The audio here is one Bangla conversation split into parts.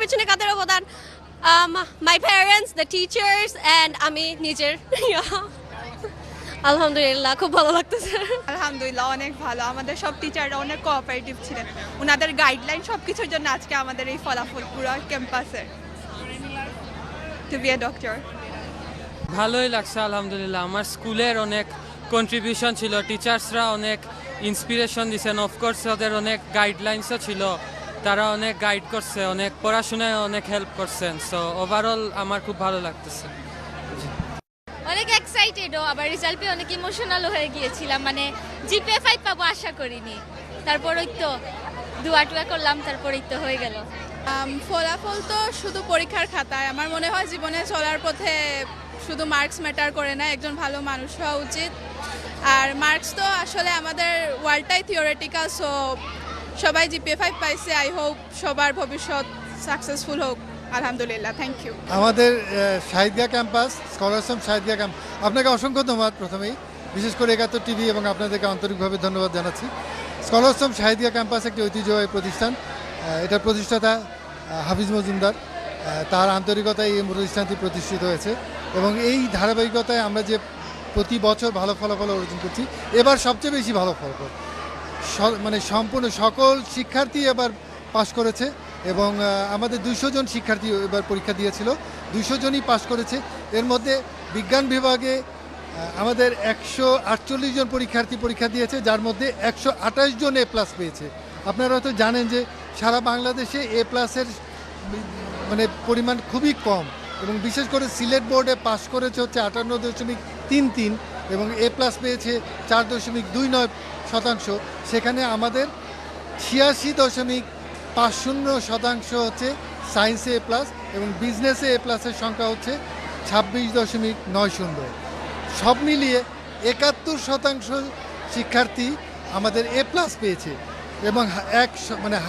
পেছনে কাদের অবদান? My parents, the teachers, and আমি নিজের। আলহামদুলিল্লাহ, খুব ভালো লাগতেছে। আলহামদুলিল্লাহ অনেক ভালো। আমাদের সব টিচাররা অনেক কোঅপারেটিভ ছিলেন। ওনাদের গাইডলাইন সবকিছুর জন্য আজকে আমাদের এই ফলাফল পুরো ক্যাম্পাসে। To be a doctor. ভালোই লাগছে আলহামদুলিল্লাহ। আমার স্কুলের অনেক কন্ট্রিবিউশন ছিল, টিচার্সরা অনেক ইন্সপিরেশন দিয়েছেন, অফকোর্স ওদের অনেক গাইডলাইন্সও ছিল, তারা অনেক গাইড করছে, অনেক পড়াশোনায় অনেক হেল্প করছেন। সো ওভারঅল আমার খুব ভালো লাগতেছে। অনেক এক্সাইটেডও, আবার রেজাল্ট পেয়ে অনেক ইমোশনালও হয়ে গিয়েছিলাম। মানে জিপিএ 5 পাবো আশা করিনি, তারপরই তো দোয়া টোয়া করলাম, তারপরেই তো হয়ে গেল। ফলাফল তো শুধু পরীক্ষার খাতায়। আমার মনে হয় জীবনে চলার পথে শুধু মার্কস ম্যাটার করে না, একজন ভালো মানুষ হওয়া উচিত। আর মার্কস তো আসলে আমাদের ওয়ার্ল্ডটাই থিওরিটিক্যাল, সো সবাই জিপিএ 5 পাইছে। আই হোপ সবার ভবিষ্যৎ সাকসেসফুল হোক। আলহামদুলিল্লাহ, থ্যাংক ইউ। আমাদের শাহিদগা ক্যাম্পাস, স্কলারশিপ শাহিদগা ক্যাম্প, আপনাকে অসংখ্য ধন্যবাদ প্রথমেই, বিশেষ করে ৭১ টিভি এবং আপনাদেরকে আন্তরিকভাবে ধন্যবাদ জানাচ্ছি। স্কলারশিপ শাহিদগা ক্যাম্পাস একটি ঐতিহ্যবাহী প্রতিষ্ঠান। এটার প্রতিষ্ঠাতা হাফিজ মজুমদার, তার আন্তরিকতায় এই প্রতিষ্ঠানটি প্রতিষ্ঠিত হয়েছে এবং এই ধারাবাহিকতায় আমরা যে প্রতি বছর ভালো ফলাফল অর্জন করছি, এবার সবচেয়ে বেশি ভালো ফলাফল, মানে সম্পূর্ণ সকল শিক্ষার্থী এবার পাশ করেছে এবং আমাদের 200 জন শিক্ষার্থী এবার পরীক্ষা দিয়েছিল, 200 জনই পাশ করেছে। এর মধ্যে বিজ্ঞান বিভাগে আমাদের 148 জন পরীক্ষার্থী পরীক্ষা দিয়েছে, যার মধ্যে 128 জন A+ পেয়েছে। আপনারা হয়তো জানেন যে সারা বাংলাদেশে A+-এর মানে পরিমাণ খুবই কম এবং বিশেষ করে সিলেট বোর্ডে পাশ করেছে হচ্ছে 58.33 এবং A+ পেয়েছে 4.29%। সেখানে আমাদের 86.50% হচ্ছে সায়েন্সে A+ এবং বিজনেসে A+-এর সংখ্যা হচ্ছে 26.90। সব মিলিয়ে 71% শিক্ষার্থী আমাদের A+ পেয়েছে এবং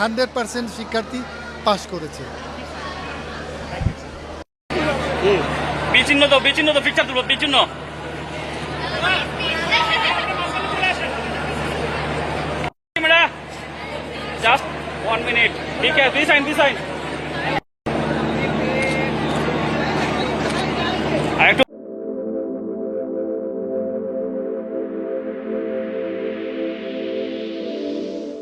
100% শিক্ষার্থী পাস করেছে। বিচ্ছিন্ন তো পিকচার তুলবো, বিচ্ছিন্ন। Just 1 minute. ঠিক আছে, দিস সাইন